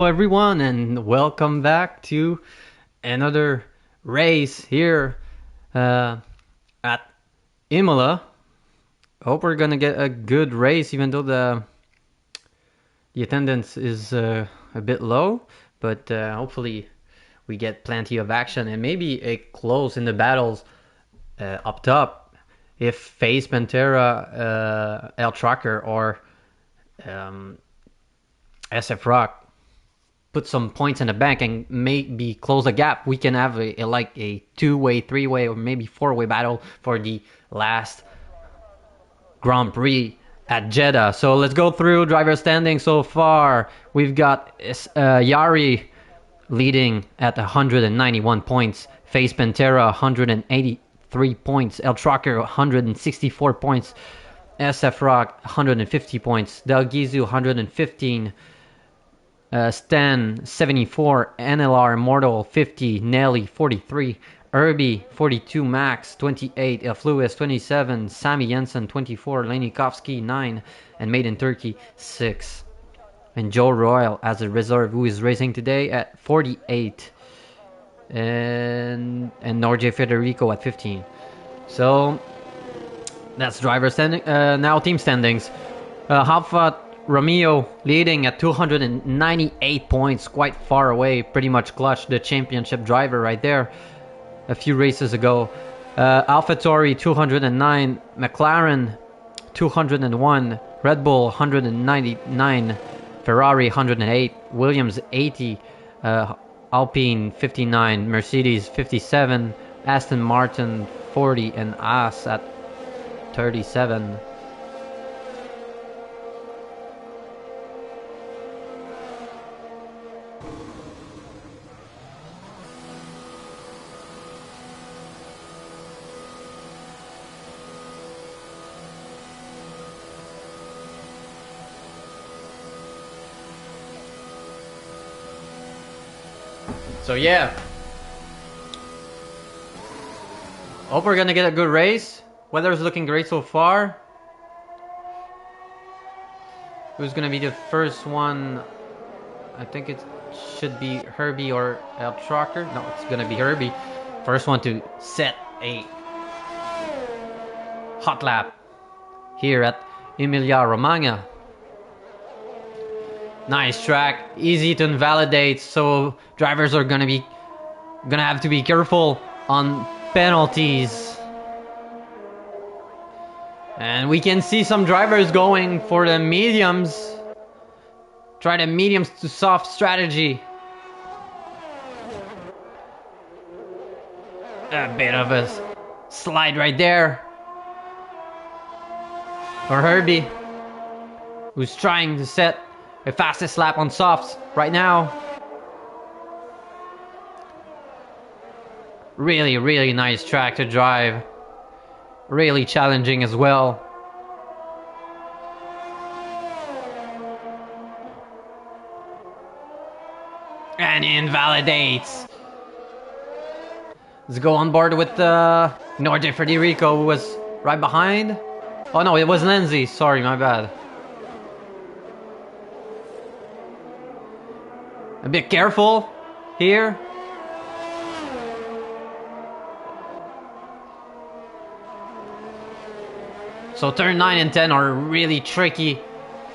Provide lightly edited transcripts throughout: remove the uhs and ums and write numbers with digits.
Everyone, and welcome back to another race here at Imola. Hope we're gonna get a good race, even though the attendance is a bit low. But hopefully we get plenty of action and maybe a close in the battles up top. If Face Pantera, El Tracker, or SF Rock put some points in the bank and maybe close the gap, we can have a two-way, three-way, or maybe four-way battle for the last Grand Prix at Jeddah. So let's go through driver standing so far. We've got Yari leading at 191 points, Face Pantera 183 points, El Tracker 164 points, SF Rock 150 points, Del Gizu 115, Stan 74, NLR Immortal 50, Nelly 43, Irby 42, Max 28, Lewis 27, Sammy Jensen 24, Lenikovsky 9, and Made in Turkey 6. And Joe Royal as a reserve, who is racing today at 48, and Norje Federico at 15. So that's driver standing. Now team standings. Halfa Romeo leading at 298 points, quite far away, pretty much clutched the championship driver right there a few races ago. AlphaTauri 209, McLaren 201, Red Bull 199, Ferrari 108, Williams 80, Alpine 59, Mercedes 57, Aston Martin 40, and Haas at 37. So yeah, hope we're gonna get a good race. Weather's looking great so far. Who's gonna be the first one? I think it should be Herbie or El Tracker. No, it's gonna be Herbie. First one to set a hot lap here at Emilia Romagna. Nice track, easy to invalidate, so drivers are gonna have to be careful on penalties. And we can see some drivers going for the mediums. Try the mediums to soft strategy. A bit of a slide right there for Herbie, who's trying to set the fastest lap on softs right now. Really, really nice track to drive. Really challenging as well. And invalidates. Let's go on board with Norje Federico, who was right behind. Oh no, it was Lindsay. Sorry, my bad. A bit careful here. So turn 9 and 10 are really tricky.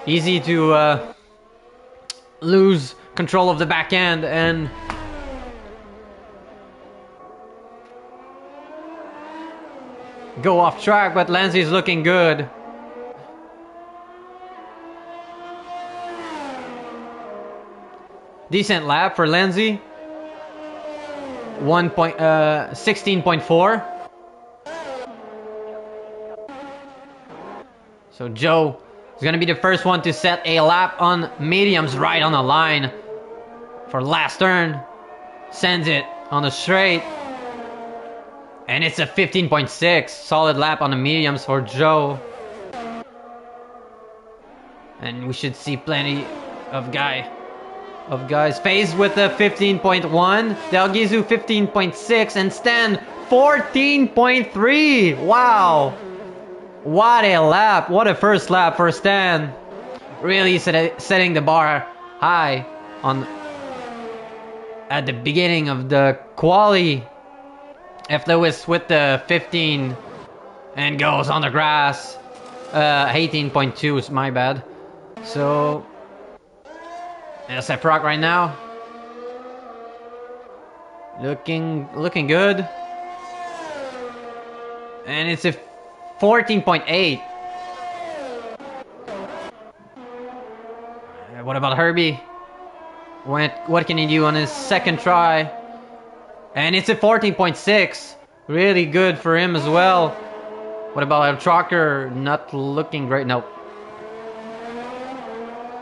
Easy to lose control of the back end and go off track, but Lindsay's looking good. Decent lap for Lindsay. 16.4. So Joe is going to be the first one to set a lap on mediums right on the line for last turn. Sends it on the straight. And it's a 15.6. Solid lap on the mediums for Joe. And we should see plenty of guys. Face with a 15.1. Del Gizu 15.6. And Stan 14.3. Wow. What a lap. What a first lap for Stan. Really setting the bar high on at the beginning of the quali. If Lewis with the 15 and goes on the grass, 18.2 is my bad. So SF Rock right now, looking good, and it's a 14.8. What about Herbie? What can he do on his second try? And it's a 14.6. Really good for him as well. What about Trucker? Not looking great. Nope.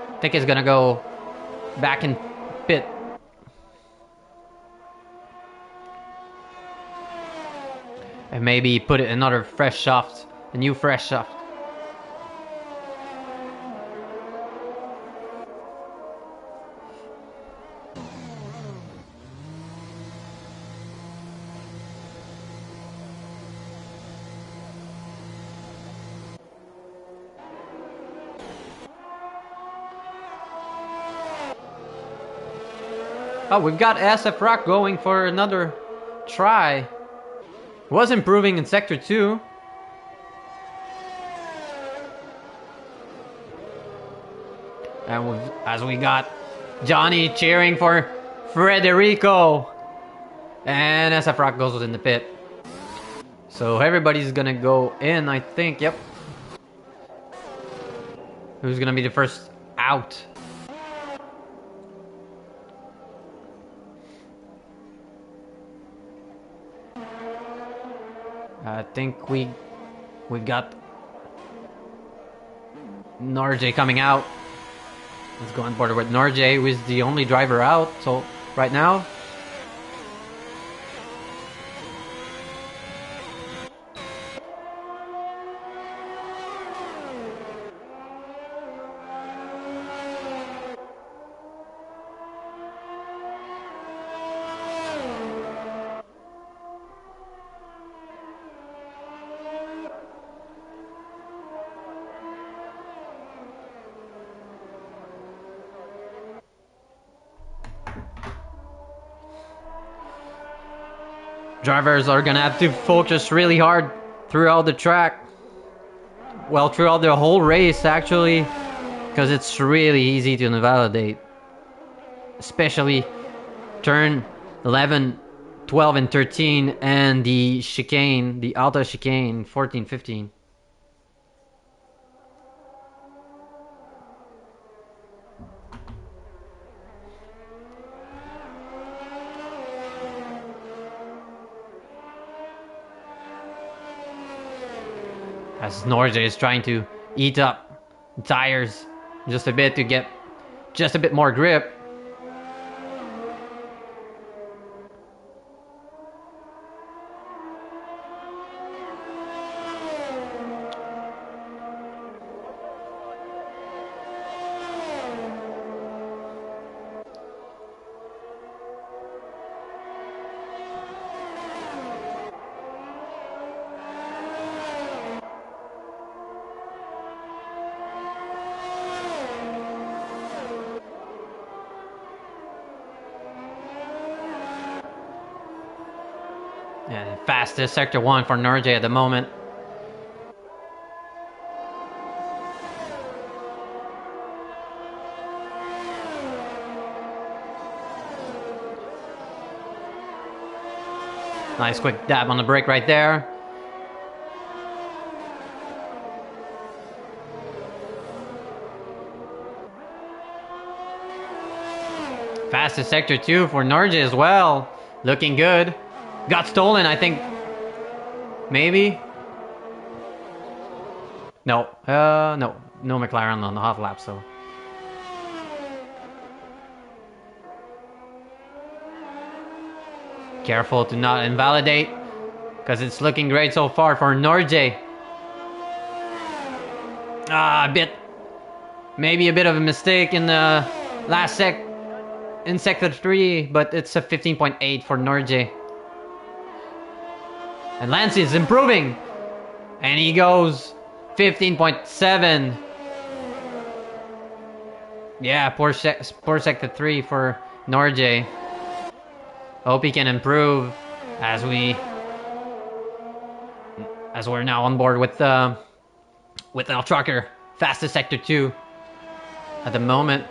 I think he's gonna go back in pit. And maybe put it another fresh shaft. A new fresh shaft. Oh, we've got SF Rock going for another try. Was improving in Sector 2. And as we got Johnny cheering for Federico. And SF Rock goes in the pit. So everybody's gonna go in, I think. Yep. Who's gonna be the first out? I think we've got Norjay coming out. Let's go on board with Norjay, who is the only driver out. So right now, drivers are gonna have to focus really hard throughout the track. Well, throughout the whole race, actually, because it's really easy to invalidate. Especially turn 11, 12, and 13, and the chicane, the Alta chicane, 14, 15. As Norjay is trying to eat up tires just a bit to get just a bit more grip. And fastest sector 1 for Norjay at the moment. Nice quick dab on the brake right there. Fastest sector 2 for Norjay as well. Looking good. Got stolen, I think. Maybe. No. No McLaren on the half lap, so. Careful to not invalidate, because it's looking great so far for Norjay. Maybe a bit of a mistake in the last in sector 3, but it's a 15.8 for Norjay. And Lance is improving. And he goes 15.7. Yeah, poor sector 3 for Norjay. Hope he can improve as we're now on board with El Trucker, fastest sector 2 at the moment.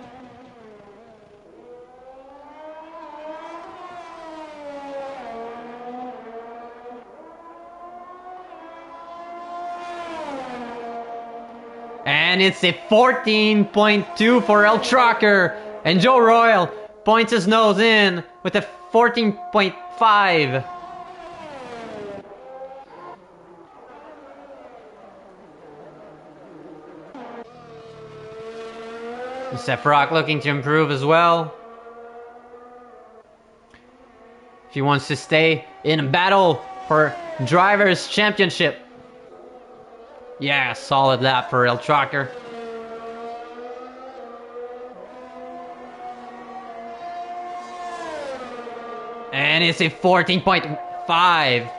And it's a 14.2 for El Trucker. And Joe Royal points his nose in with a 14.5. Sephiroth looking to improve as well. If he wants to stay in battle for Drivers' Championship. Yeah, solid lap for El Trucker. And it's a 14.5.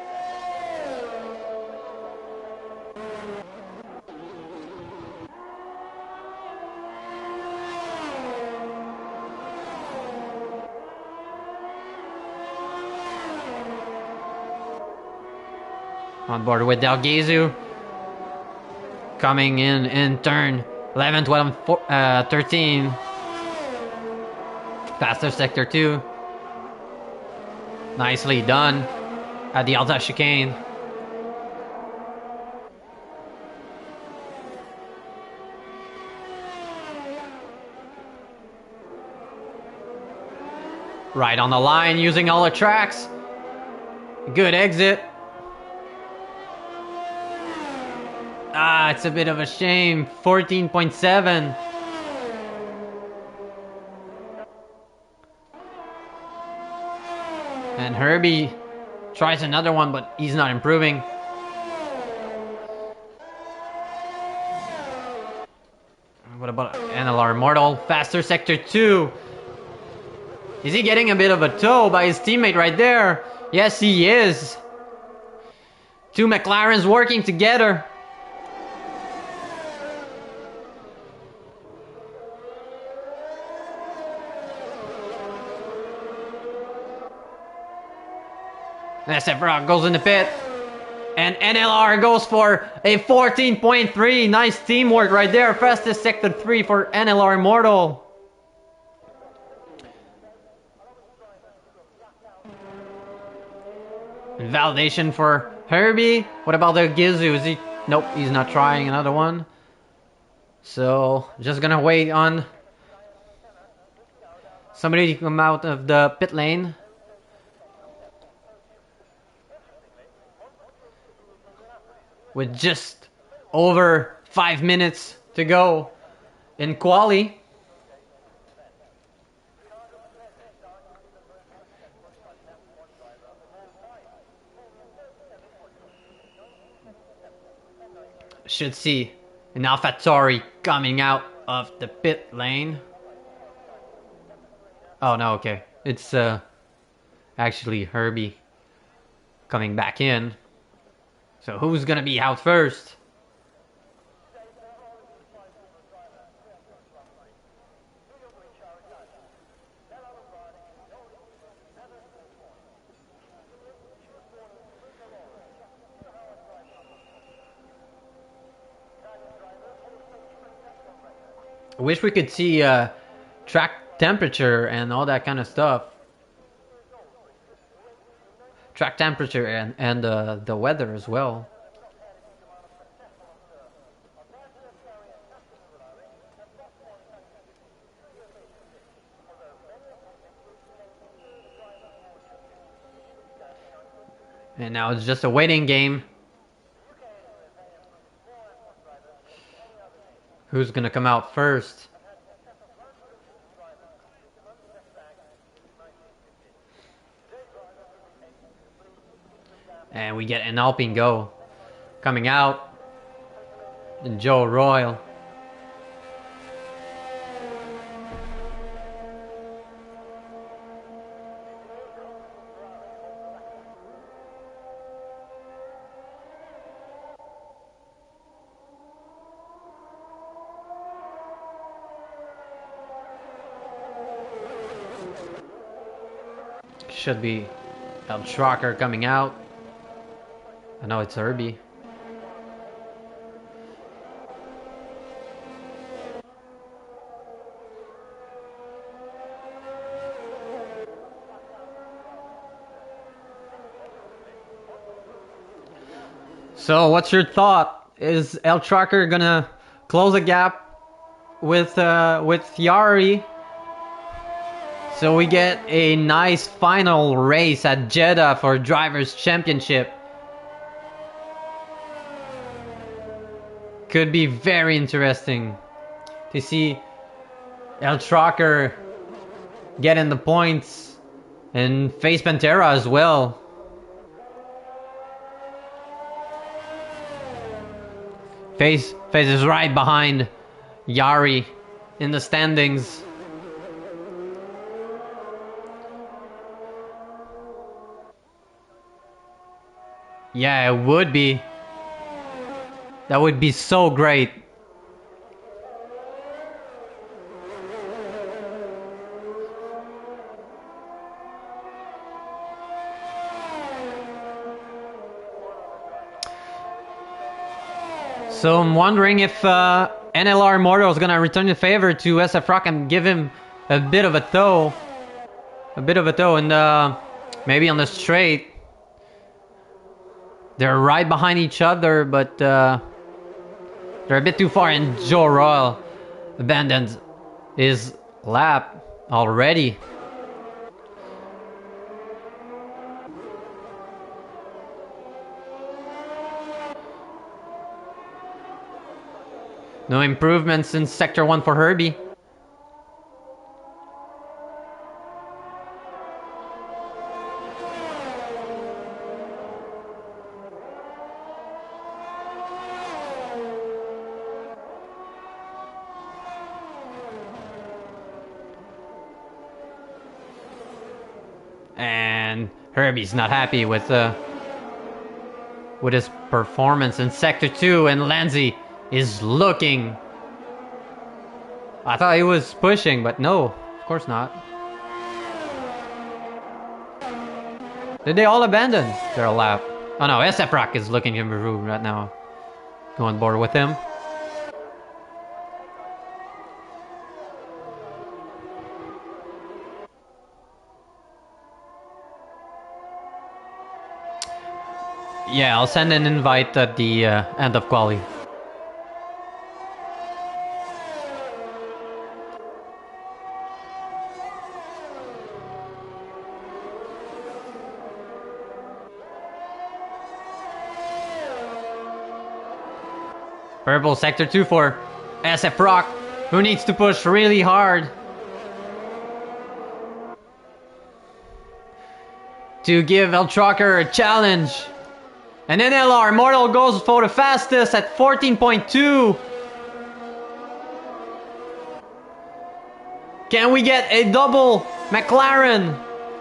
On board with Delgezu. Coming in turn 11, 12, 13. Faster sector 2. Nicely done at the Alta chicane. Right on the line using all the tracks. Good exit. Ah, it's a bit of a shame. 14.7. And Herbie tries another one, but he's not improving. What about NLR Mortal? Faster sector 2. Is he getting a bit of a tow by his teammate right there? Yes, he is. Two McLarens working together. SFR goes in the pit. And NLR goes for a 14.3. Nice teamwork right there. Fastest sector 3 for NLR Immortal. And validation for Herbie. What about the Gizu? Is he... Nope, he's not trying another one. So, just gonna wait on somebody to come out of the pit lane. With just over 5 minutes to go in quali. Should see an AlphaTauri coming out of the pit lane. Oh no, okay. It's actually Herbie coming back in. So who's gonna be out first? I wish we could see track temperature and all that kind of stuff. Track temperature and the weather as well. And now it's just a waiting game. Who's gonna come out first? And we get an Alpine Go coming out. And Joe Royal. should be El Tracker coming out. I know it's Herbie. So, what's your thought? Is El Tracker gonna close the gap with Yari? So we get a nice final race at Jeddah for Drivers' Championship. Could be very interesting to see El Tracker get in the points and face Pantera as well. Face is right behind Yari in the standings. Yeah, it would be. That would be so great. So I'm wondering if NLR Mortal is gonna return the favor to SF Rock and give him a bit of a tow. And maybe on the straight. They're right behind each other, but they're a bit too far, and Joe Royal abandoned his lap already. No improvements in Sector 1 for Herbie. And Herbie's not happy with his performance in Sector 2, and Lanzi is looking. I thought he was pushing, but no, of course not. Did they all abandon their lap? Oh no, SF Rock is looking in the room right now. Go on board with him. Yeah, I'll send an invite at the end of quali. Purple Sector 2 for SF Rock, who needs to push really hard to give El Tracker a challenge. And NLR Mortal goes for the fastest at 14.2. Can we get a double McLaren?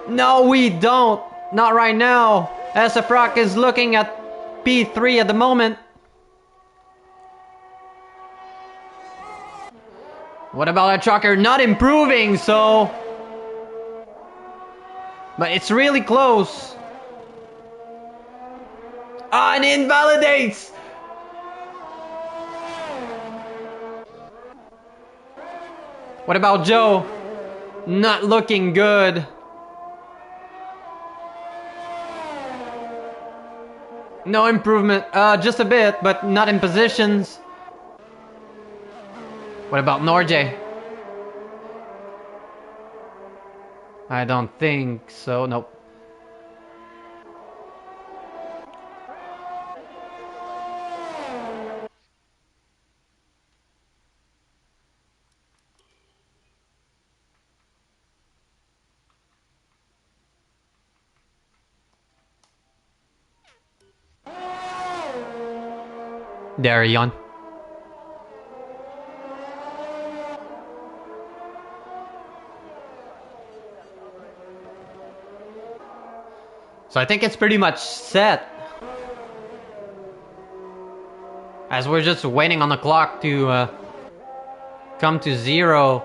No, we don't. Not right now. SF Rock is looking at P3 at the moment. What about El Tracker? Not improving, so... But it's really close. Ah, and invalidates! What about Joe? Not looking good. No improvement. Just a bit, but not in positions. What about Norjay? I don't think so. Nope. Darion. So I think it's pretty much set. As we're just waiting on the clock to come to 0.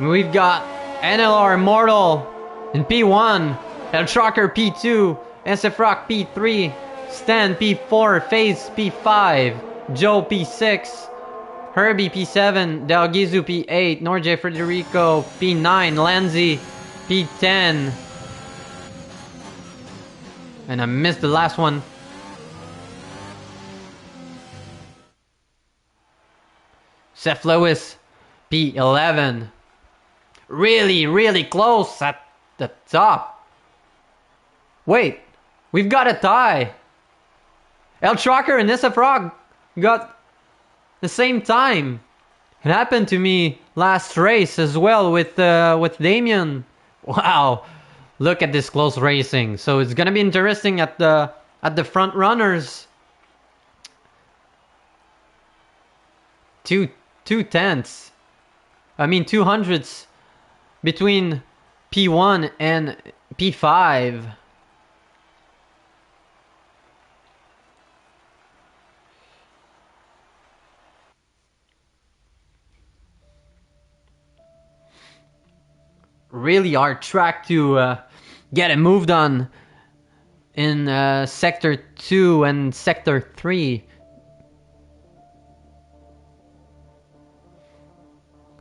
We've got NLR Immortal in P1 El Trucker P2, SF Rock P3, Stan P4, FaZe P5, Joe P6, Herbie P7, Delgizu P8, Norje Federico P9, Lanzi P10. And I missed the last one. Seth Lewis P11. Really, really close at the top. Wait, we've got a tie. El Trucker and SF Rock got the same time. It happened to me last race as well with Damien. Wow, look at this close racing. So it's gonna be interesting at the front runners. Two tenths. I mean 200s between P1 and P5. Really hard track to get it moved on in Sector 2 and Sector 3.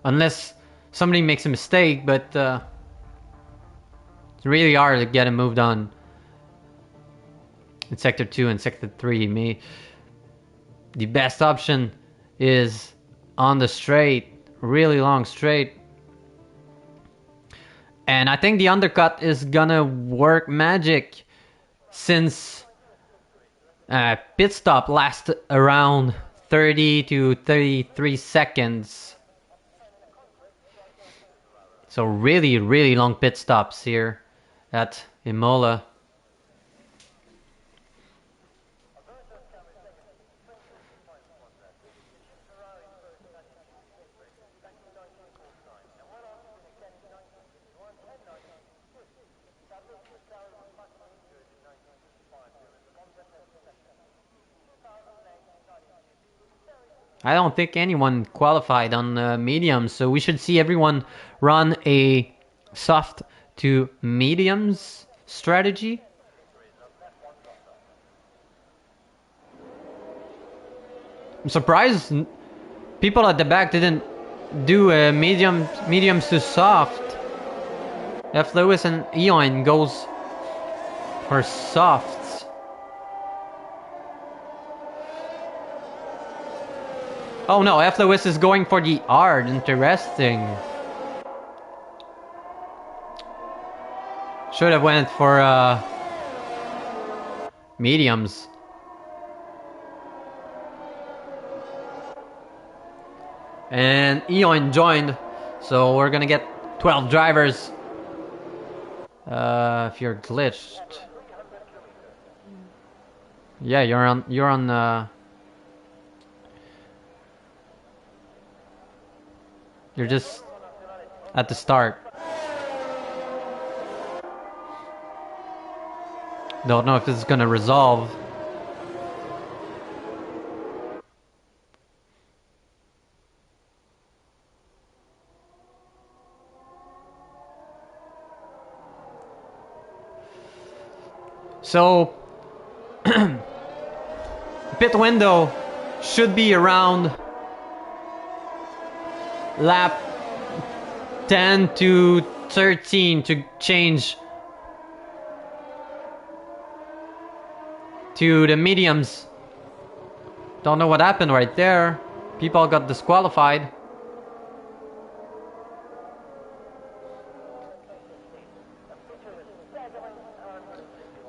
Unless somebody makes a mistake, but it's really hard to get it moved on in Sector 2 and Sector 3. The best option is on the straight, really long straight. And I think the undercut is gonna work magic since pit stop lasts around 30 to 33 seconds. So really, really long pit stops here at Imola. I don't think anyone qualified on mediums, so we should see everyone run a soft to mediums strategy. I'm surprised people at the back didn't do a mediums to soft. F. Lewis and Eon goes for softs. Oh no, F. Lewis is going for the hard. Interesting. Should have went for mediums. And Eon joined, so we're gonna get 12 drivers. If you're glitched, yeah, you're on. You're just at the start. Don't know if this is gonna resolve. So, pit window should be around lap 10 to 13 to change to the mediums. Don't know what happened right there. People got disqualified.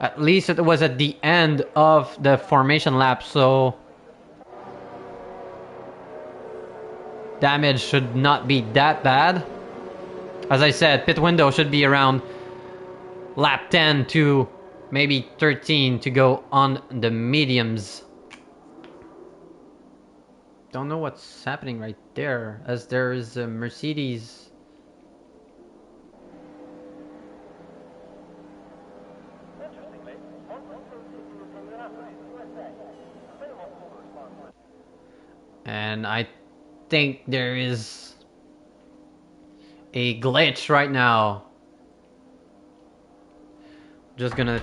At least it was at the end of the formation lap, so damage should not be that bad. As I said, pit window should be around lap 10 to maybe 13 to go on the mediums. Don't know what's happening right there, as there is a Mercedes. And I think there is a glitch right now. Just gonna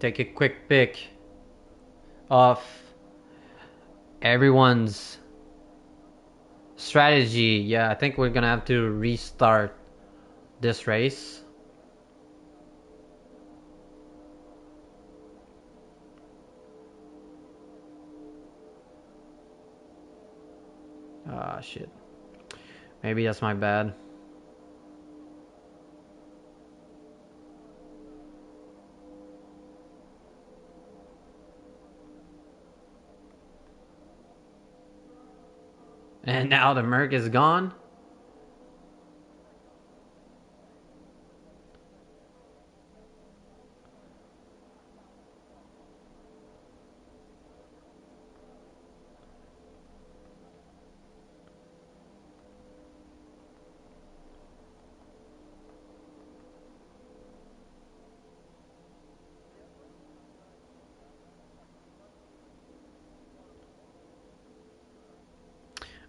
take a quick pic of everyone's strategy. Yeah, I think we're gonna have to restart this race. Ah, shit. Maybe that's my bad. And now the Merc is gone.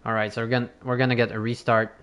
All right, so we're gonna get a restart.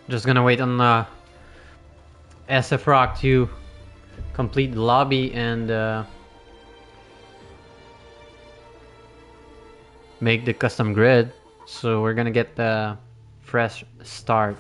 Just gonna wait on SF Rock to complete the lobby and make the custom grid. So we're gonna get the fresh start.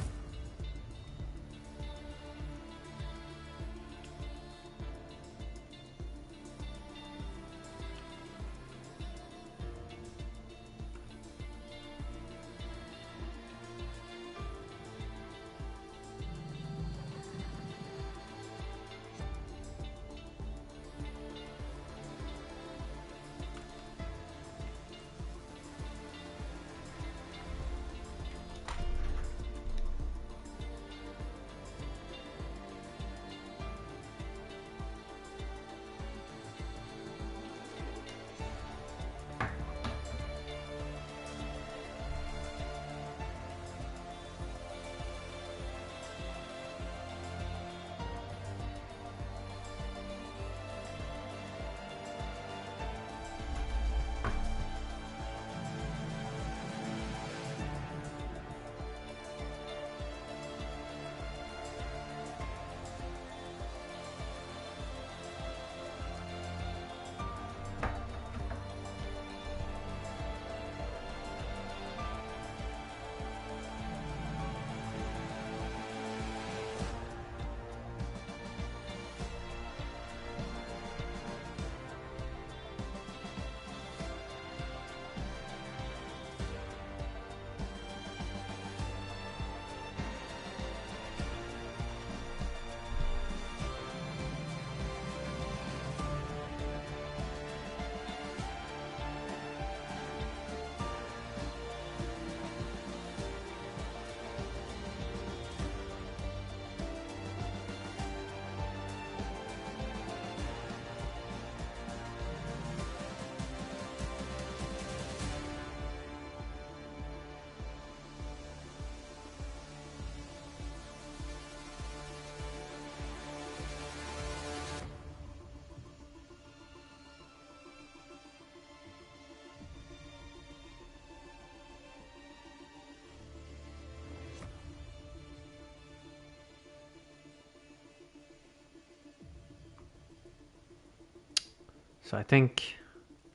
So I think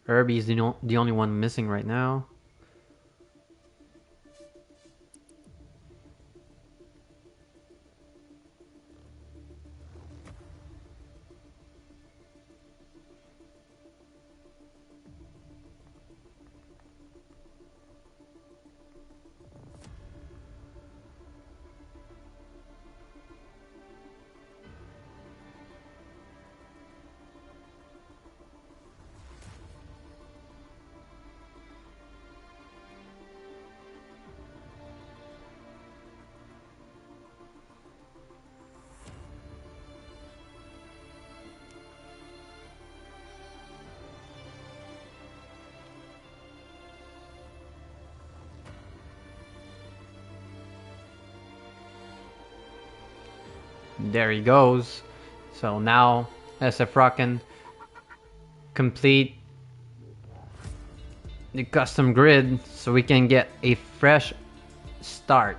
Herbie is the only one missing right now. There he goes. So now SFR can complete the custom grid so we can get a fresh start.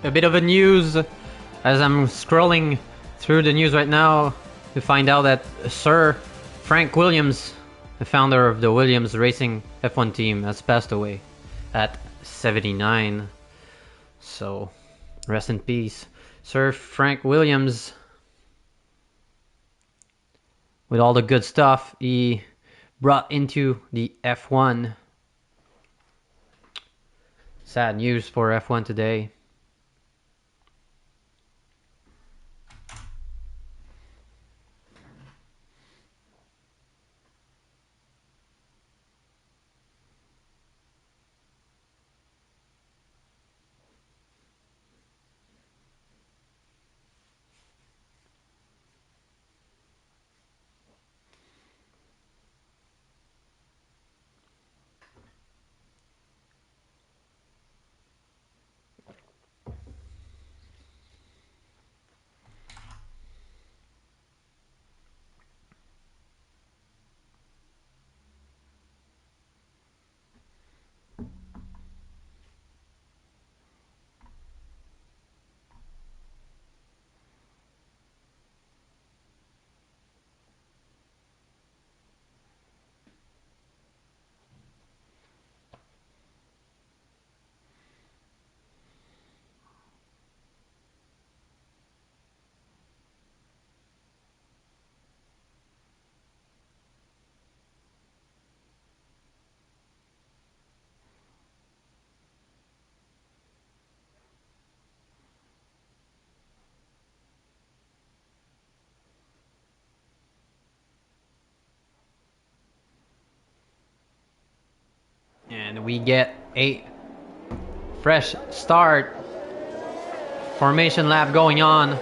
A bit of a news as I'm scrolling through the news right now to find out that Sir Frank Williams, the founder of the Williams Racing F1 team, has passed away at 79. So rest in peace, Sir Frank Williams. With all the good stuff he brought into the F1. Sad news for F1 today. And we get a fresh start. Formation lap going on.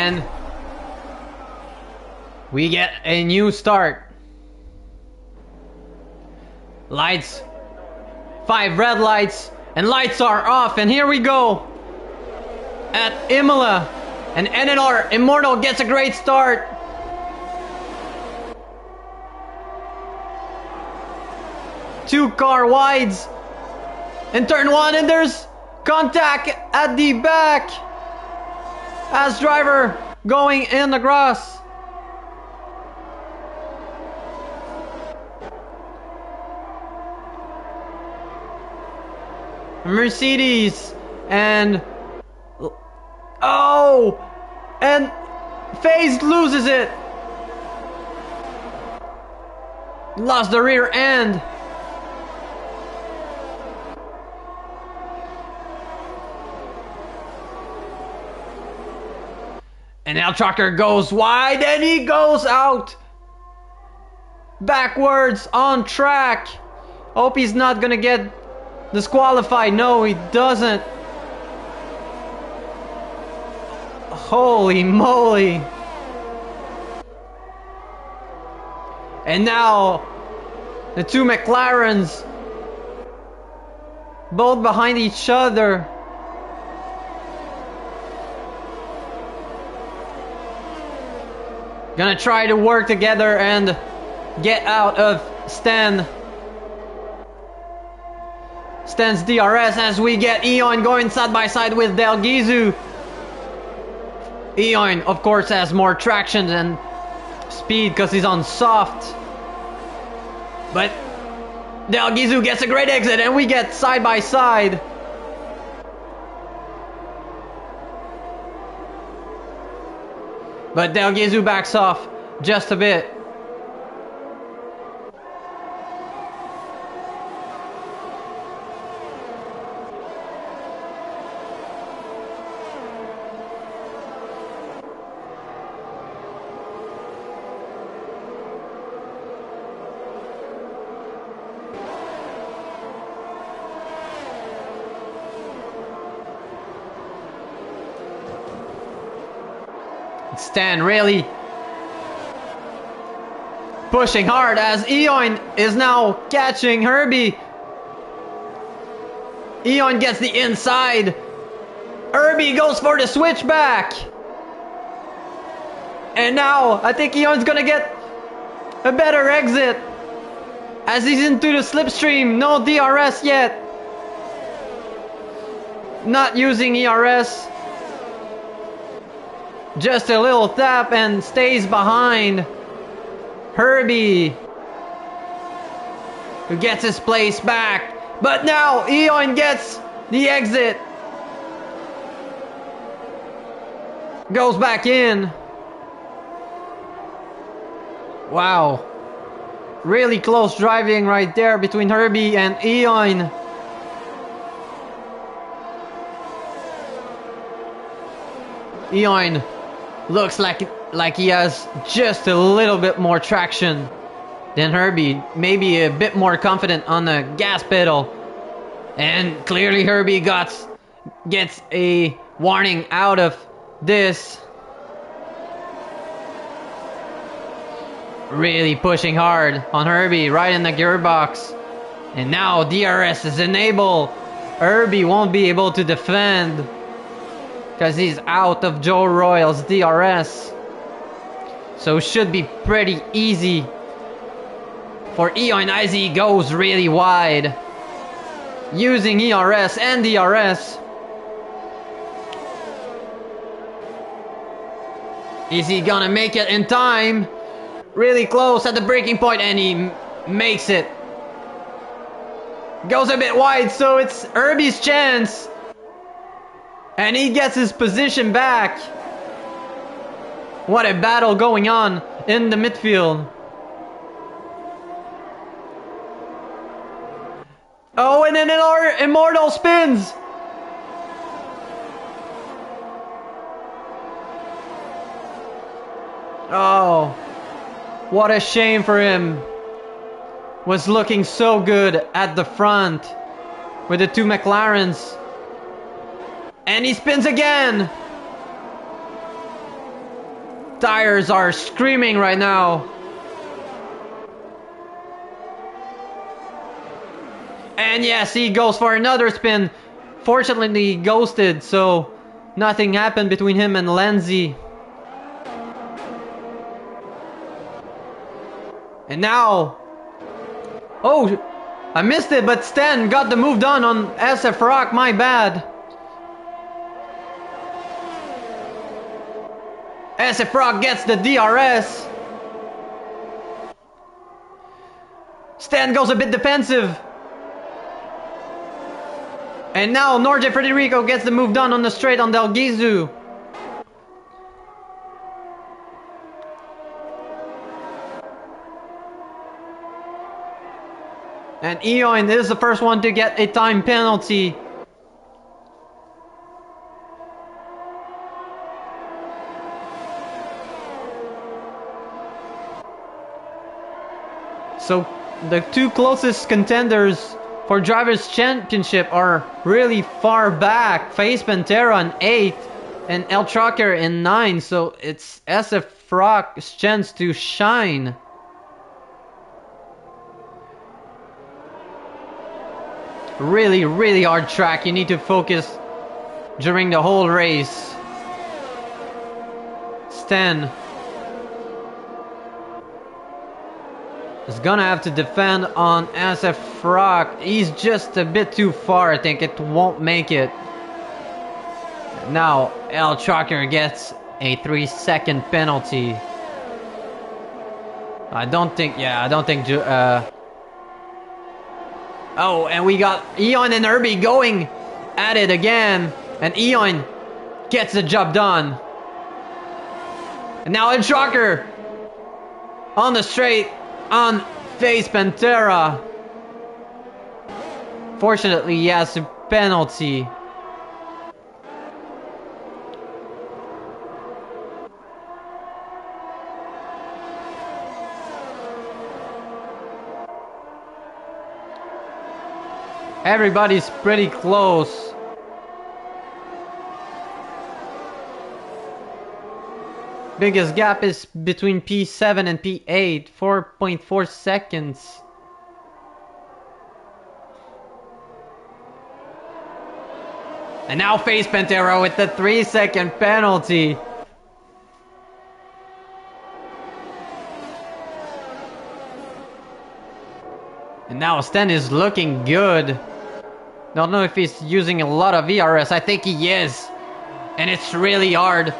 And we get a new start. Lights. 5 red lights. And lights are off. And here we go. At Imola. And NNR Immortal gets a great start. Two car wides. In turn 1, and there's contact at the back. As driver going in the grass. Mercedes and oh, and FaZe loses it. Lost the rear end. And now Trucker goes wide and he goes out backwards on track. Hope he's not gonna get disqualified. No, he doesn't. Holy moly. And now the two McLarens both behind each other. Gonna try to work together and get out of Stan's DRS as we get Eon going side by side with Del Gizu. Eon, of course, has more traction and speed because he's on soft. But Del Gizu gets a great exit and we get side by side. But Del Gizu backs off just a bit. Stan really pushing hard as Eon is now catching Herbie. Eon gets the inside. Herbie goes for the switchback. And now I think Eon's gonna get a better exit as he's into the slipstream. No DRS yet. Not using ERS. Just a little tap and stays behind Herbie, who gets his place back. But now Eon gets the exit. Goes back in. Wow. Really close driving right there between Herbie and Eon. Eon looks like he has just a little bit more traction than Herbie. Maybe a bit more confident on the gas pedal. And clearly Herbie gets a warning out of this. Really pushing hard on Herbie right in the gearbox. And now DRS is enabled. Herbie won't be able to defend because he's out of Joe Royal's DRS. So should be pretty easy for Eon as he goes really wide. Using ERS and DRS. Is he gonna make it in time? Really close at the braking point and he makes it. Goes a bit wide, so it's Herbie's chance. And he gets his position back. What a battle going on in the midfield. Oh, and then our Immortal spins. Oh, what a shame for him. Was looking so good at the front with the two McLarens. And he spins again. tires are screaming right now. And yes, he goes for another spin. Fortunately, he ghosted, so nothing happened between him and Lenzi. And now... Oh, I missed it, but Stan got the move done on SF Rock, my bad. SF Rock gets the DRS. Stan goes a bit defensive. And now Norge Federico gets the move done on the straight on Del Gizu. And Eoin is the first one to get a time penalty. So the two closest contenders for Drivers' Championship are really far back. Face Pantera in 8th and El Trucker in 9th. So it's SF Rock's chance to shine. Really, really hard track. You need to focus during the whole race. Stan is gonna have to defend on SF Rock. He's just a bit too far. I think it won't make it. Now El Trucker gets a 3-second penalty. I don't think. Oh, and we got Eoin and Herbie going at it again. And Eoin gets the job done. And now El Trucker on the straight on Face Pantera. Fortunately, he has a penalty. Everybody's pretty close. Biggest gap is between P7 and P8, 4.4 seconds. And now Face Pantera with the 3-second penalty. And now Sten is looking good. Don't know if he's using a lot of VRS. I think he is. And it's really hard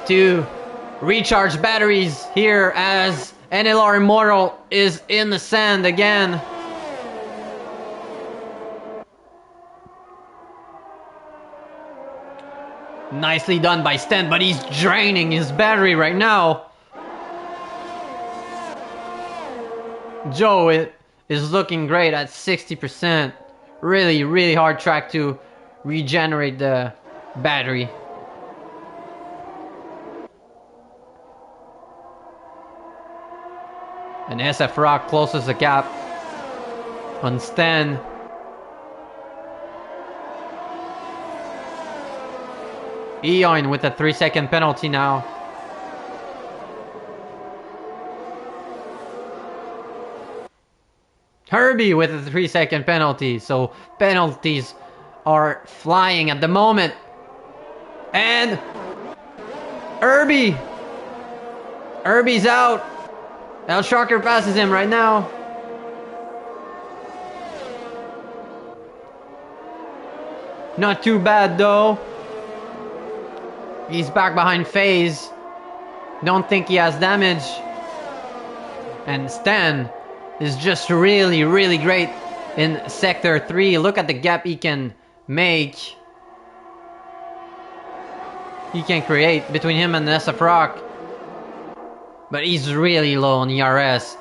to recharge batteries here as NLR Immortal is in the sand again. Nicely done by Sten, but he's draining his battery right now. Joe is looking great at 60%. Really, really hard track to regenerate the battery. And SF Rock closes the gap on Stan. Eoin with a 3-second penalty now. Herbie with a 3-second penalty. So penalties are flying at the moment. And Herbie's out. El Shocker passes him right now. Not too bad though. He's back behind FaZe. Don't think he has damage. And Stan is just really, really great in Sector 3. Look at the gap he can make. He can create between him and SF Rock. But he's really low on ERS.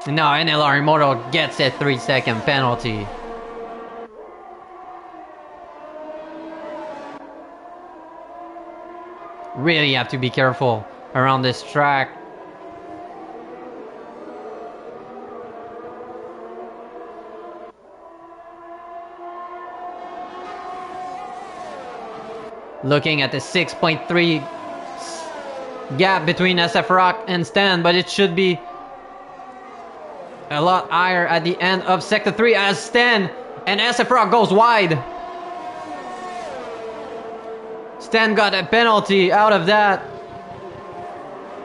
And now NLR Immortal gets a 3-second penalty. Really have to be careful around this track. Looking at the 6.3 gap between SF Rock and Stan, but it should be a lot higher at the end of Sector 3 as Stan and SF Rock goes wide. Stan got a penalty out of that.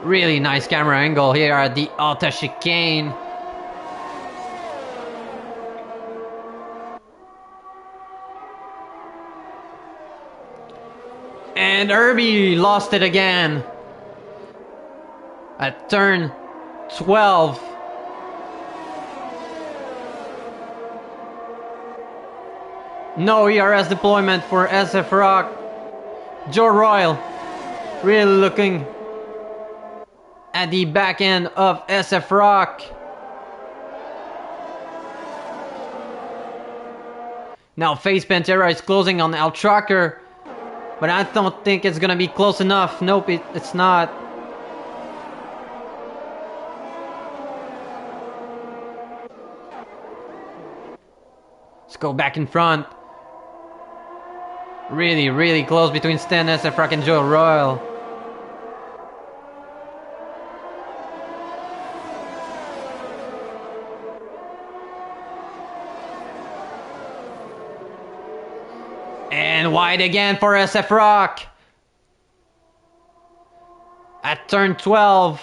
Really nice camera angle here at the Alta chicane. And Herbie lost it again at turn 12. No ERS deployment for SF Rock. Joe Royal really looking at the back end of SF Rock. Now Face Pantera is closing on El Trucker, but I don't think it's gonna be close enough. Nope, it's not. Let's go back in front. Really, really close between Stan, SF Rock, and Joe Royal. And wide again for SF Rock. At turn 12.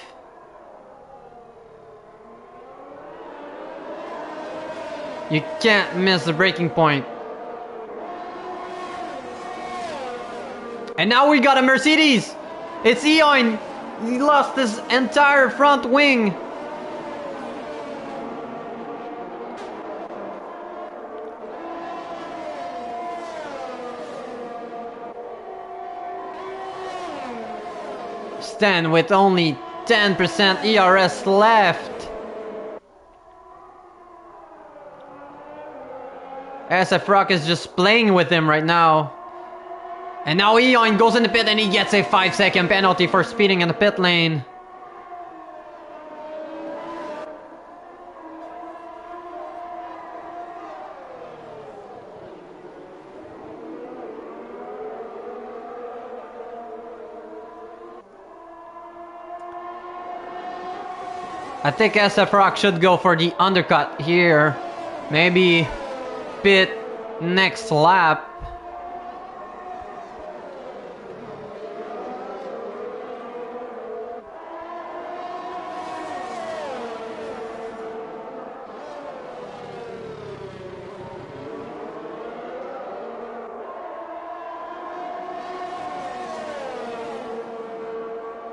You can't miss the breaking point. And now we got a Mercedes. It's Eoin. He lost his entire front wing. Stan with only 10% ERS left. SF Rock is just playing with him right now. And now Eoin goes in the pit and he gets a 5-second penalty for speeding in the pit lane. I think SF Rock should go for the undercut here. Maybe pit next lap.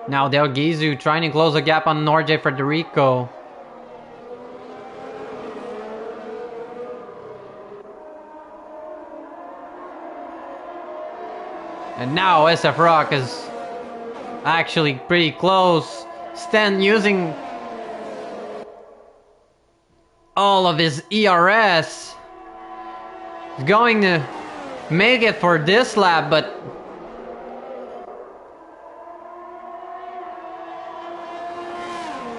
Now Del Gizu trying to close the gap on Norje Federico. And now SF Rock is actually pretty close. Stan using all of his ERS. He's going to make it for this lap, but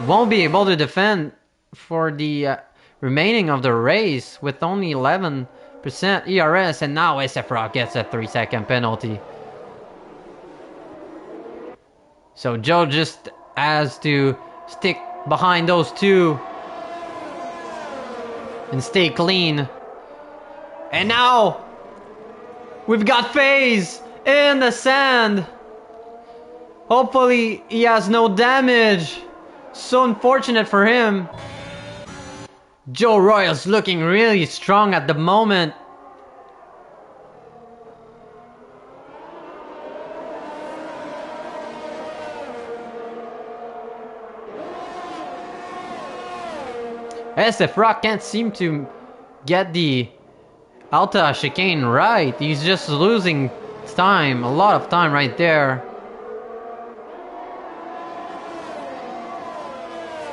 won't be able to defend for the remaining of the race with only 11% ERS, and now SF Rock gets a 3-second penalty. So Joe just has to stick behind those two and stay clean. And now we've got FaZe in the sand. Hopefully he has no damage. So unfortunate for him. Joe Royal's looking really strong at the moment. SF Rock can't seem to get the Alta chicane right. He's just losing time, a lot of time right there.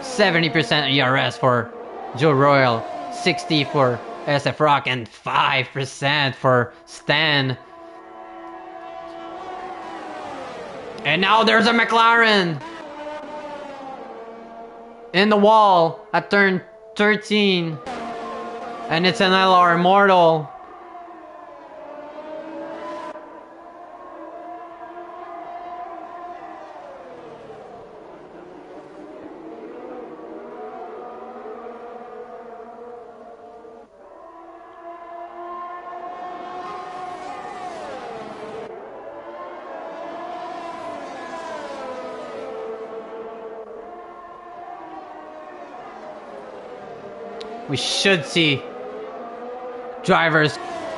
70% ERS for Joe Royal, 60% for SF Rock, and 5% for Stan. And now there's a McLaren in the wall at turn 13. And it's an LR Immortal. we should see drivers.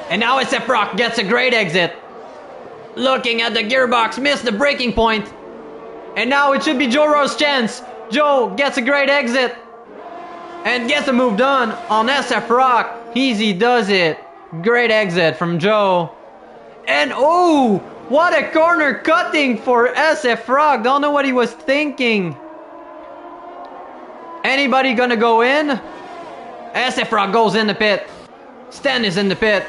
And now SRL gets a great exit. Looking at the gearbox, missed the braking point. And now it should be Joe Rowe's chance. Joe gets a great exit. And gets a move done on SRL. Easy does it. Great exit from Joe. And oh, what a corner cutting for SRL. Don't know what he was thinking. Anybody gonna go in? SRL goes in the pit. Stan is in the pit.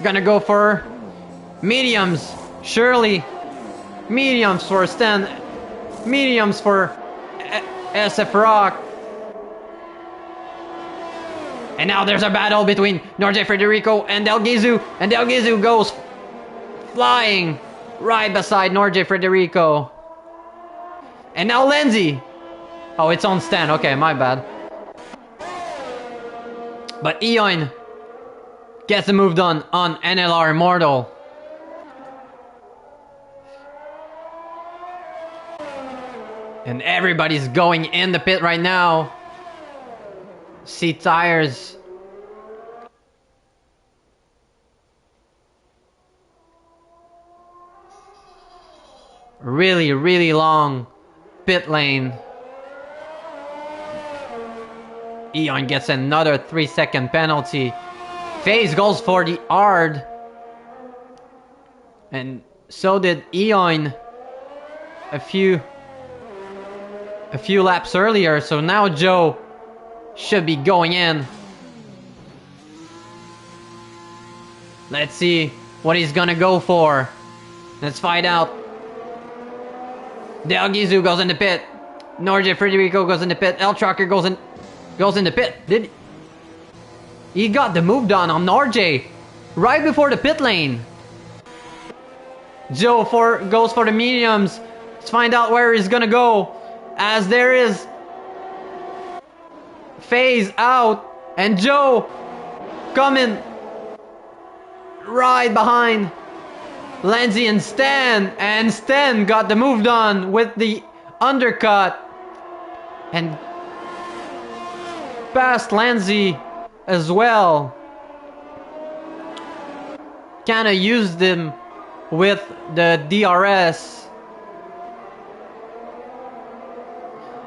Gonna go for mediums. Surely. Mediums for Stan. Mediums for SRL. And now there's a battle between Norge Federico and Del Gizu. And Del Gizu goes flying right beside Norge Federico. And now Lindsay. Oh, it's on Stan. Okay, my bad. But Eoin gets a move done on NLR Immortal. And everybody's going in the pit right now. See tires. Really, really long pit lane. Eoin gets another 3-second penalty. FaZe goes for the hard. And so did Eoin a few laps earlier. So now Joe should be going in. Let's see what he's gonna go for. Let's find out. Del Gizu goes in the pit. Norge Federico goes in the pit. El Trucker goes in the pit. He got the move done on Norge right before the pit lane. Joe goes for the mediums. Let's find out where he's gonna go. As there is FaZe out and Joe coming right behind Lindsay and Stan got the move done with the undercut and past Lindsay as well. Kinda used them with the DRS.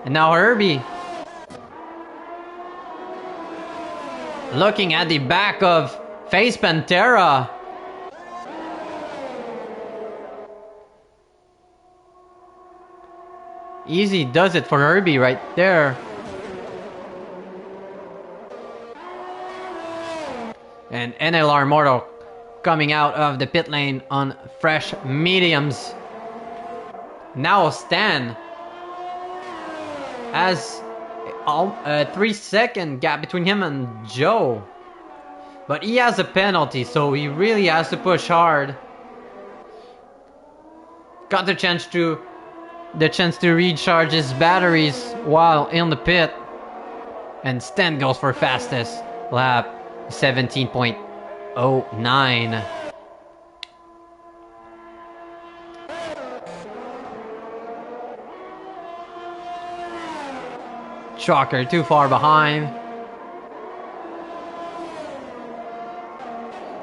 And now Herbie looking at the back of FaZe Pantera. Easy does it for Herbie right there. And NLR Immortal coming out of the pit lane on fresh mediums. Now Stan has a 3-second gap between him and Joe. But he has a penalty, so he really has to push hard. Got the chance to recharge his batteries while in the pit. And Stan goes for fastest lap, 17.09. Shocker too far behind.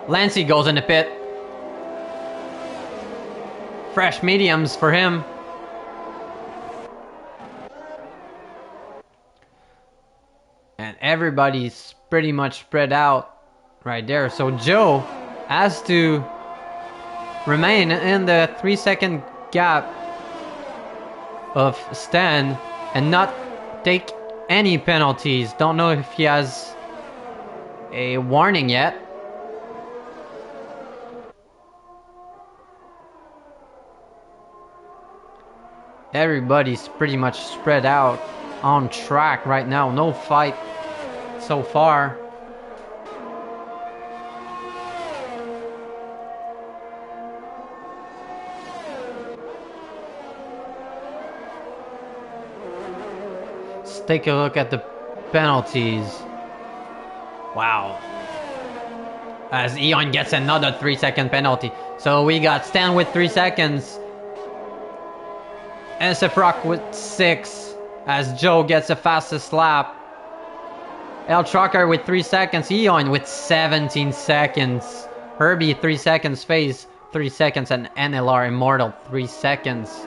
Lancey goes in the pit. Fresh mediums for him. And everybody's pretty much spread out right there. So Joe has to remain in the 3-second gap of Stan and not take any penalties. Don't know if he has a warning yet. Everybody's pretty much spread out on track right now. No fight so far. Let's take a look at the penalties. Wow. As Eoin gets another 3-second penalty. So we got Stan with 3 seconds. SRL with 6. as Joe gets the fastest lap. El Trucker with 3 seconds. Eon with 17 seconds. Herbie 3 seconds. FaZe 3 seconds. And NLR Immortal 3 seconds.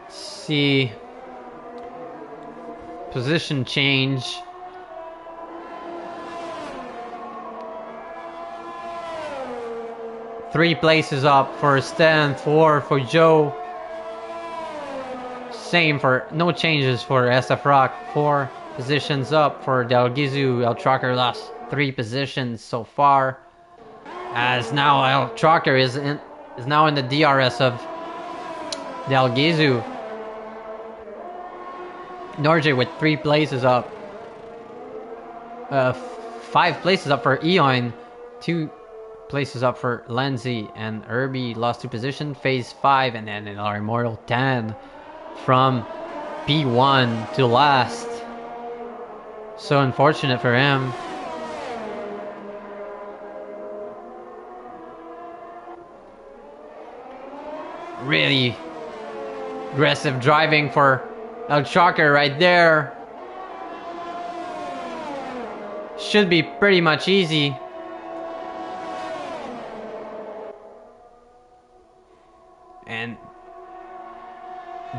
See. Position change. Three places up for Stan, 4 for Joe. Same for no changes for SF Rock. 4 positions up for Del Gizu. El Trucker lost 3 positions so far. As now El Trucker is now in the DRS of Del Gizu. Norjay with 3 places up. 5 places up for Eon. 2 places up for Lenzi. And Herbie lost 2 positions. FaZe 5 and then our Immortal 10. From P1 to last. So unfortunate for him. Really aggressive driving for El Trucker right there. Should be pretty much easy. And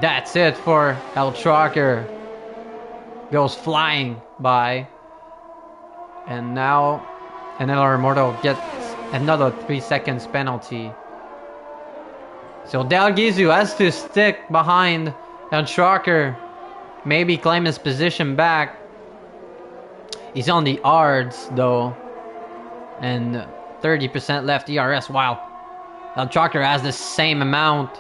that's it for El Trucker. Goes flying by. And now another Immortal gets another 3 seconds penalty. So Del Gizu has to stick behind El Trucker. Maybe claim his position back. He's on the ARDS though. And 30% left ERS. Wow. El Trucker has the same amount.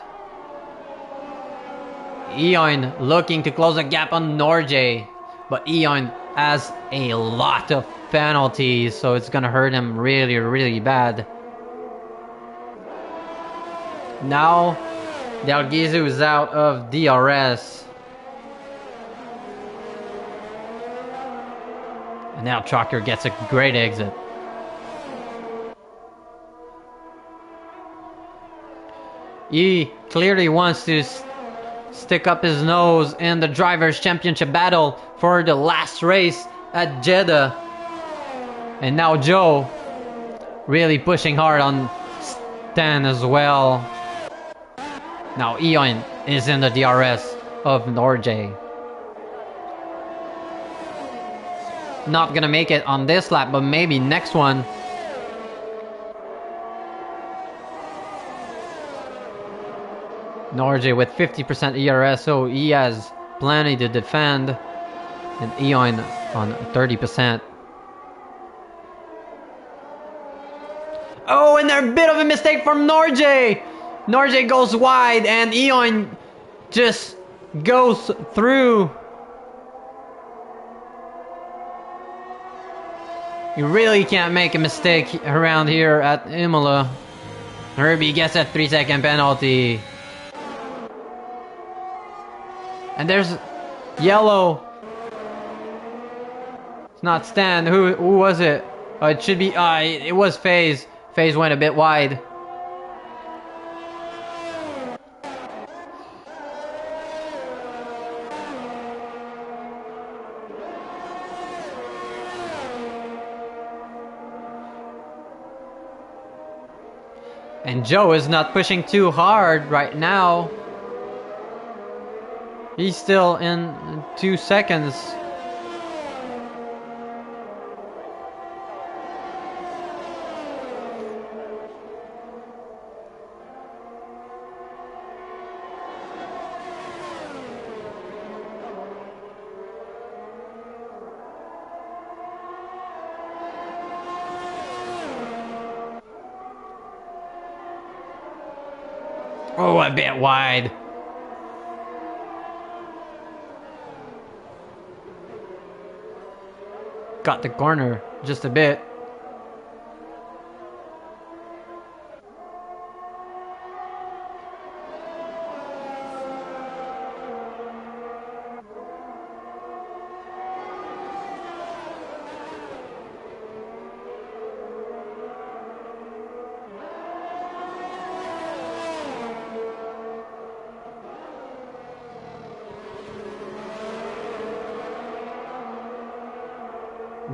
Eon looking to close the gap on Norjay. But Eon has a lot of penalties. So it's gonna hurt him really, really bad. Now Del Gizu is out of DRS. And now Trucker gets a great exit. He clearly wants to stick up his nose in the Drivers' Championship battle for the last race at Jeddah. And now Joe really pushing hard on Stan as well. Now Eon is in the DRS of Norjay. Not gonna make it on this lap, but maybe next one. Norjay with 50% ERS, so he has plenty to defend. And Eon on 30%. Oh, and a bit of a mistake from Norjay! Norjay goes wide and Eon just goes through. You really can't make a mistake around here at Imola. Herbie gets a 3-second penalty. And there's yellow. It's not Stan. Who was it? It should be. It was FaZe. FaZe went a bit wide. And Joe is not pushing too hard right now. He's still in 2 seconds. Oh, a bit wide. Got the corner just a bit.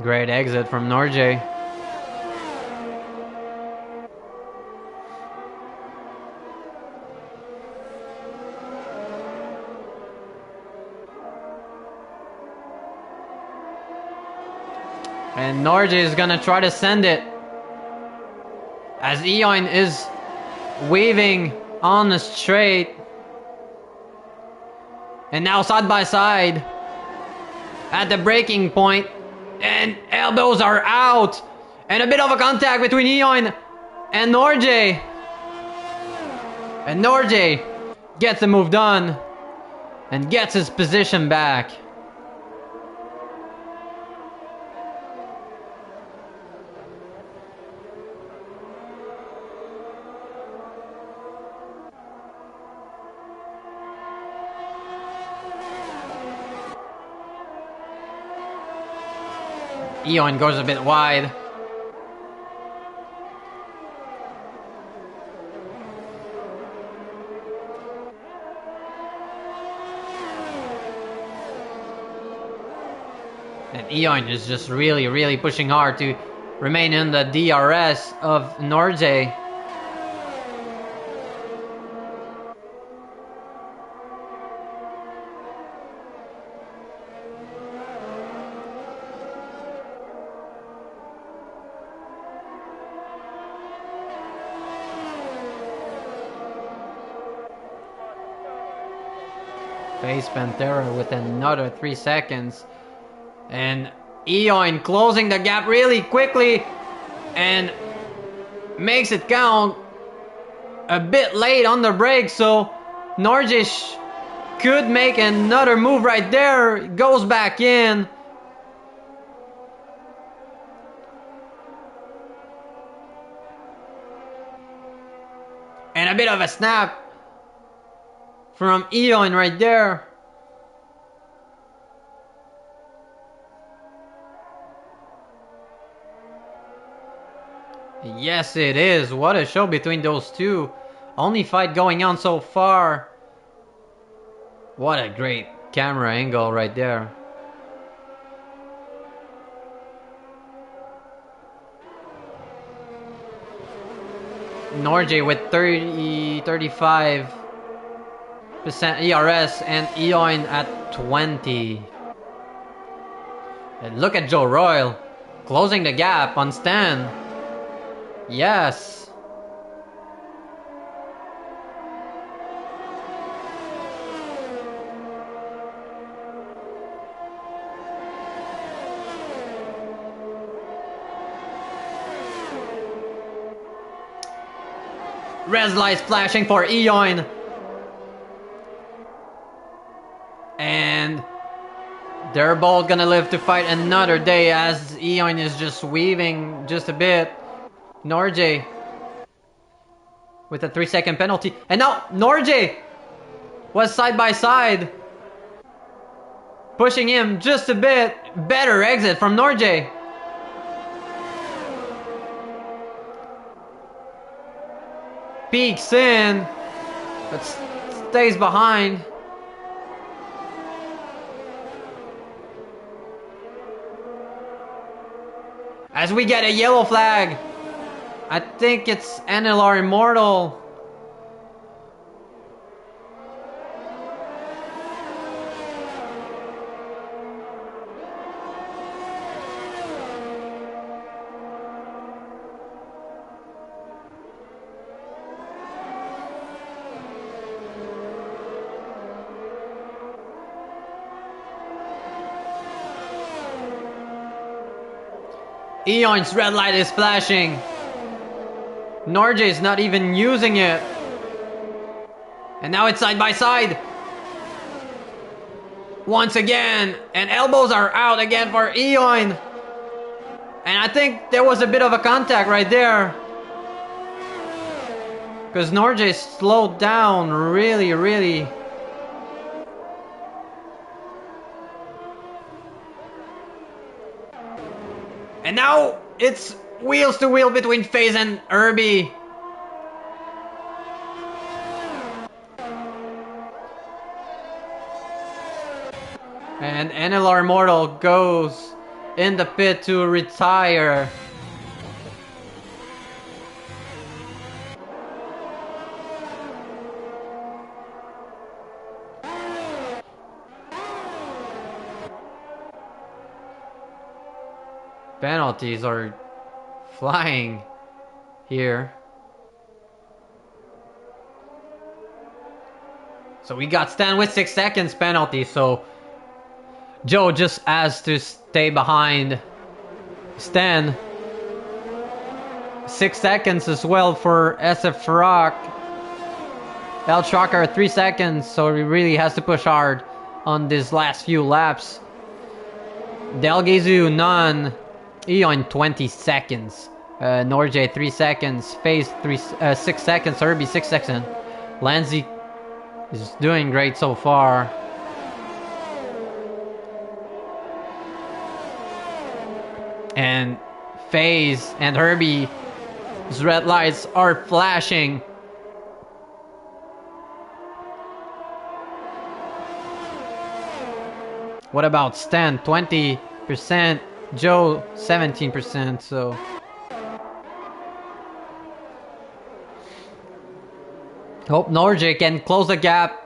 Great exit from Norjay. And Norjay is gonna try to send it. As Eon is weaving on the straight. And now side by side. At the breaking point. And elbows are out. And a bit of a contact between Eon and Norjay. And Norjay gets the move done. And gets his position back. Eon goes a bit wide. And Eon is just really pushing hard to remain in the DRS of Norjay. Face Pantera with another 3 seconds. And Eon closing the gap really quickly. And makes it count a bit late on the break. So Norjay could make another move right there. Goes back in. And a bit of a snap from Eon right there. Yes, it is. What a show between those two. Only fight going on so far. What a great camera angle right there. Norjay with 35% ERS and Eon at 20. And look at Joe Royal closing the gap on Stan. Yes. Red lights flashing for Eon. And they're both gonna live to fight another day as Eon is just weaving just a bit. Norjay with a 3-second penalty. And now Norjay was side by side. Pushing him just a bit. Better exit from Norjay. Peeks in, but stays behind. As we get a yellow flag. I think it's NLR Immortal. Eon's red light is flashing. Norjay is not even using it. And now it's side by side. Once again. And elbows are out again for Eon. And I think there was a bit of a contact right there. Because Norjay slowed down really. And now it's wheels to wheel between FaZe and Irby. And NLR Immortal goes in the pit to retire. Penalties are flying here. So we got Stan with 6 seconds penalty, so Joe just has to stay behind Stan. 6 seconds as well for SF Rock. El Shocker 3 seconds, so he really has to push hard on these last few laps. Delgezu none. Eon 20 seconds. Norjay 3 seconds. FaZe 6 seconds. Herbie 6 seconds. Lanzi is doing great so far. And FaZe and Herbie's red lights are flashing. What about Stan? 20%. Joe 17%. So hope Norjay can close the gap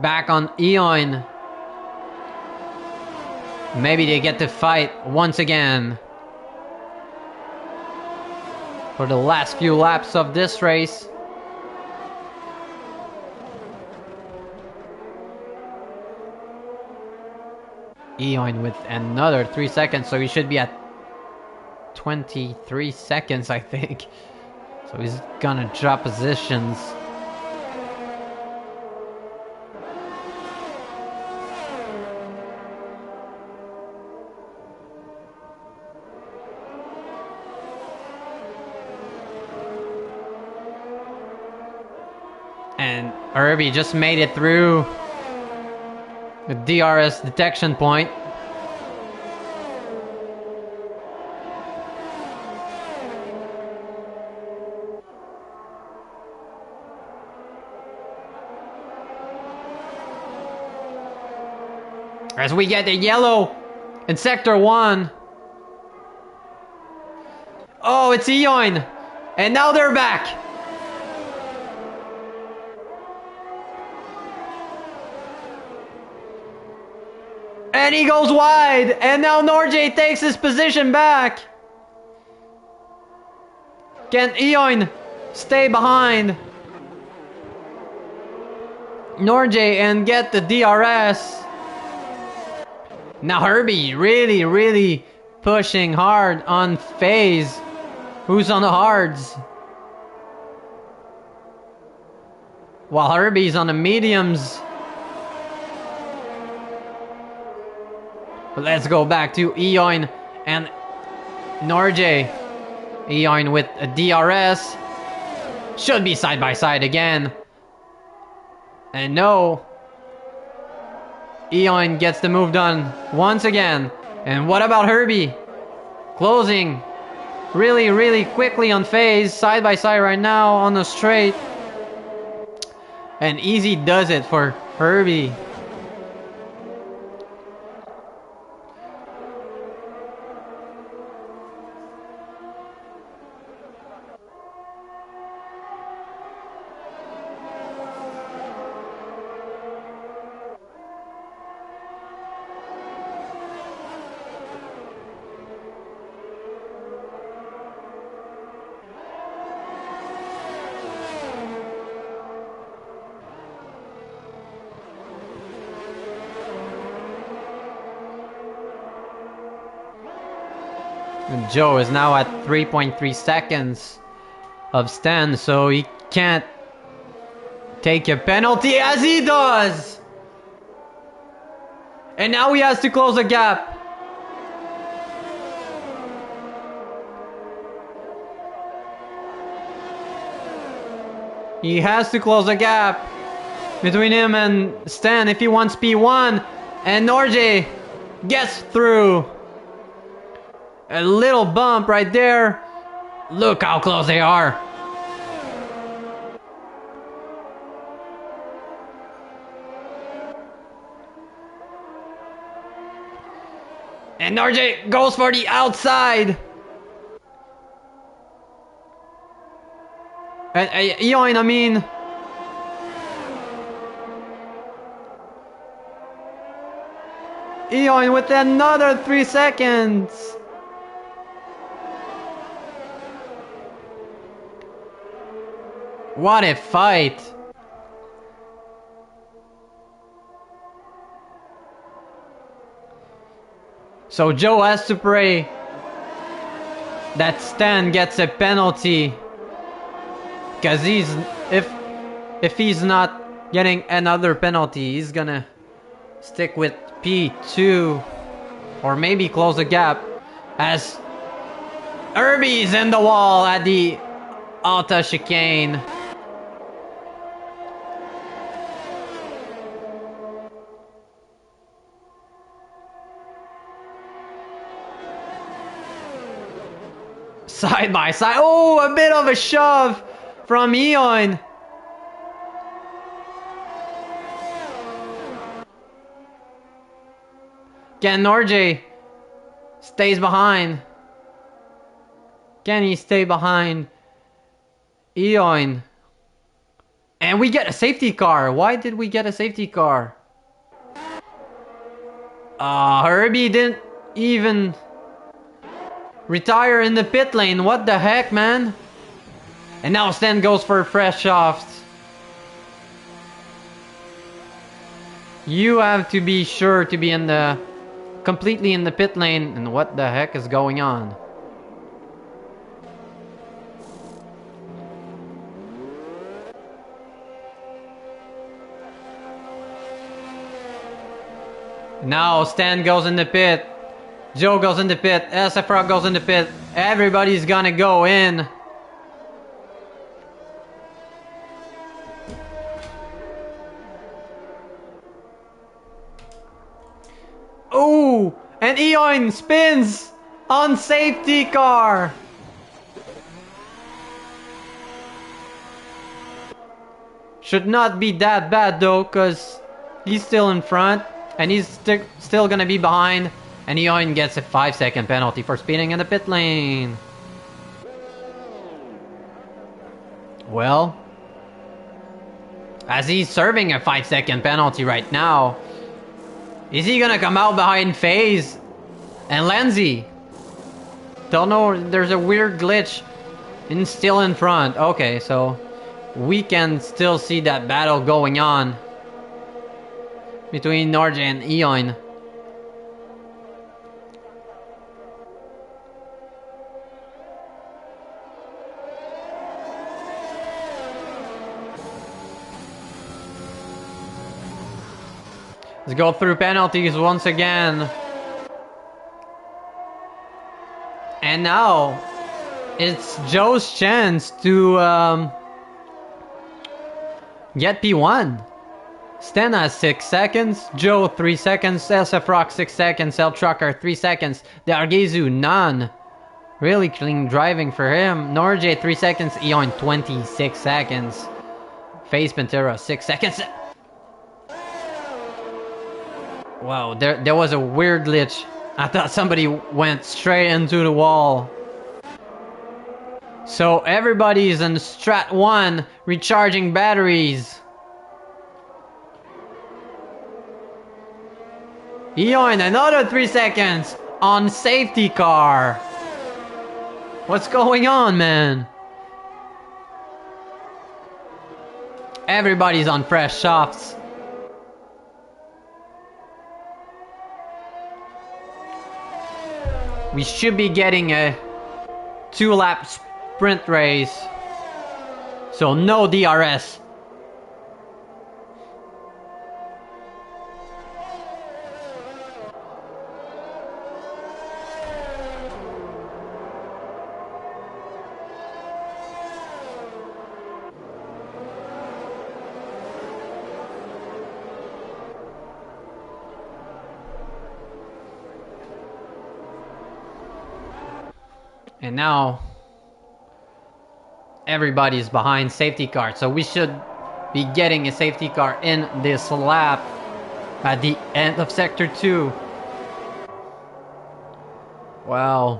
back on Eon. Maybe they get to fight once again for the last few laps of this race. Eon with another 3 seconds, so he should be at 23 seconds, I think. So he's gonna drop positions. And Herbie just made it through the DRS detection point. As we get the yellow in Sector 1. Oh, it's Eon. And now they're back. And he goes wide. And now Norjay takes his position back. Can Eon stay behind Norjay and get the DRS? Now Herbie really pushing hard on FaZe, who's on the hards. While Herbie's on the mediums. But let's go back to Eon and Norjay. Eon with a DRS. Should be side by side again. And no. Eon gets the move done once again. And what about Herbie? Closing really quickly on FaZe. Side by side right now on the straight. And easy does it for Herbie. And Joe is now at 3.3 seconds of Stan, so he can't take a penalty as he does. And now he has to close the gap. He has to close the gap between him and Stan if he wants P1. And Norjay gets through. A little bump right there. Look how close they are. And RJ goes for the outside. And Eoin, I mean. Eoin with another 3 seconds. What a fight. So Joe has to pray that Stan gets a penalty. Because if he's not getting another penalty, he's gonna stick with P2 or maybe close the gap as Irby's in the wall at the Alta chicane. Side by side. Oh, a bit of a shove from Eoin. Can Norjay stays behind? Can he stay behind Eoin? And we get a safety car. Why did we get a safety car? Herbie didn't even retire in the pit lane. What the heck, man? And now Stan goes for fresh shaft. You have to be sure to be in the completely in the pit lane. And what the heck is going on? Now Stan goes in the pit. Joe goes in the pit. SRL goes in the pit. Everybody's gonna go in. Ooh! And Eoin spins on safety car. Should not be that bad though, cause he's still in front and he's still gonna be behind. And Eoin gets a 5-second penalty for speeding in the pit lane. Well, as he's serving a 5-second penalty right now, is he gonna come out behind FaZe and Lenzy? Don't know, there's a weird glitch and still in front. Okay, so we can still see that battle going on between Norjay and Eoin. Let's go through penalties once again. And now it's Joe's chance to get P1. Stan has 6 seconds, Joe 3 seconds, SFRock 6 seconds, El Trucker 3 seconds, the Argezu none. Really clean driving for him. Norjay 3 seconds, Eoin 26 seconds. FaZe Pantera 6 seconds. Wow, there was a weird glitch. I thought somebody went straight into the wall. So everybody's in Strat 1 recharging batteries. Eoin, another 3 seconds on safety car. What's going on, man? Everybody's on fresh shafts. We should be getting a 2-lap sprint race. So no DRS. And now everybody's behind safety car, so we should be getting a safety car in this lap at the end of sector 2. Wow.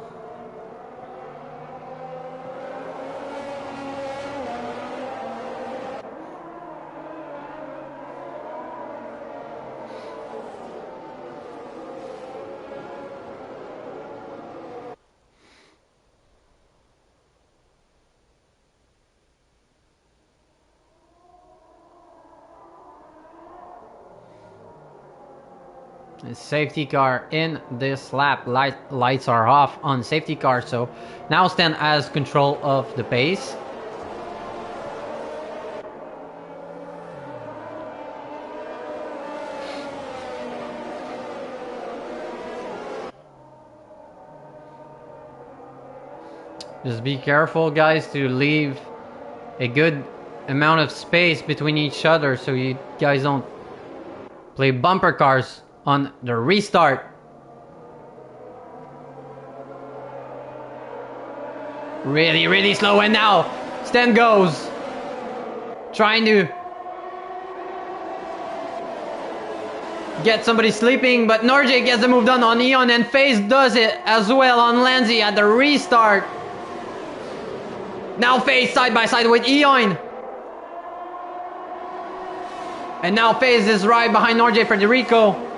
Safety car in this lap. Lights are off on safety car, so now Stan has control of the pace. Just be careful, guys, to leave a good amount of space between each other so you guys don't play bumper cars on the restart. Really, really slow, and now Stan goes. Trying to get somebody sleeping, but Norjay gets the move done on Eon, and FaZe does it as well on Lanzi at the restart. Now FaZe side by side with Eon. And now FaZe is right behind Norjay Federico.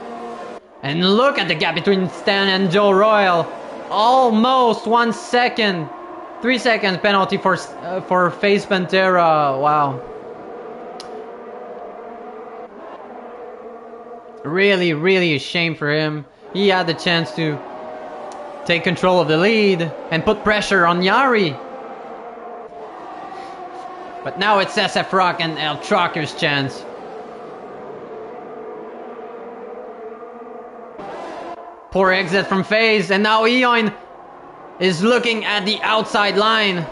And look at the gap between Stan and Joe Royal. Almost 1 second. 3 seconds penalty for FaZe Pantera. Wow. Really, really a shame for him. He had the chance to take control of the lead and put pressure on Yari. But now it's SF Rock and El Trucker's chance. Poor exit from FaZe, and now Eon is looking at the outside line.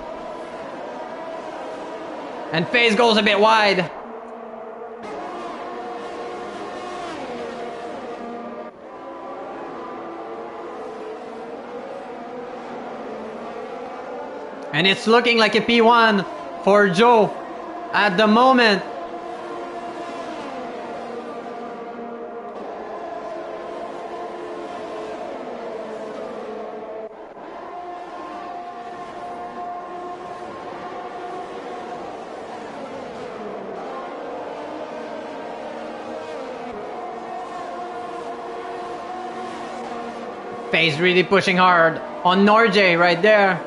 And FaZe goes a bit wide. And it's looking like a P1 for Joe at the moment. FaZe really pushing hard on Norjay right there.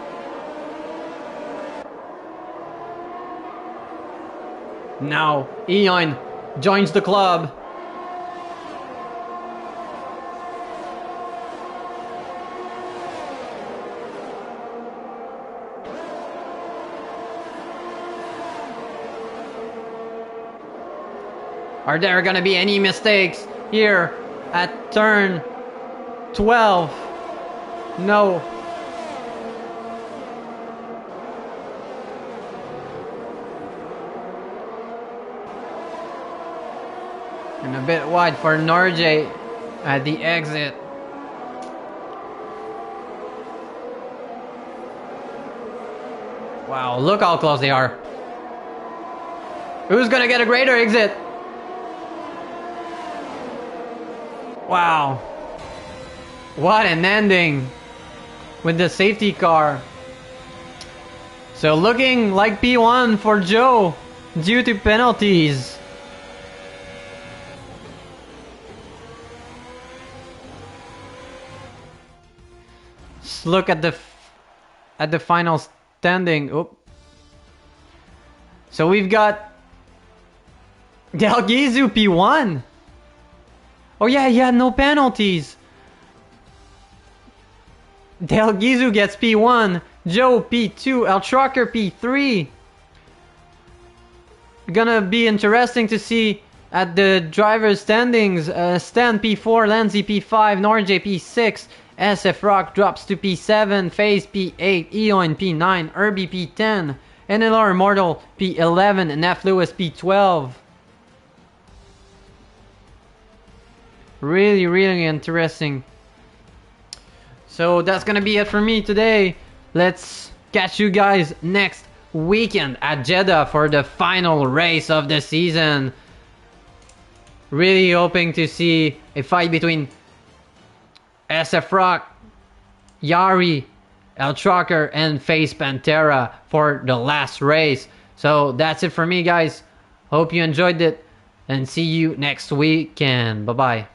Now Eon joins the club. Are there gonna be any mistakes here at turn 12? No. And a bit wide for Norjay at the exit. Wow, look how close they are. Who's gonna get a greater exit? Wow. What an ending with the safety car. So looking like P1 for Joe due to penalties. Let's look at the final standing. Oop. So we've got Del Gizu P1. Oh yeah, no penalties. Del Gizu gets P1, Joe P2, El Trucker P3. Gonna be interesting to see at the driver's standings. Stan P4, Lanzi P5, Norjay P6, SF Rock drops to P7, FaZe P8, Eon P9, Irby P10, NLR Immortal P11, and F Lewis P12. Really, really interesting. So that's gonna be it for me today. Let's catch you guys next weekend at Jeddah for the final race of the season. Really hoping to see a fight between SF Rock Yari, El Trucker, and Face Pantera for the last race. So that's it for me, guys. Hope you enjoyed it, and see you next week, and bye-bye.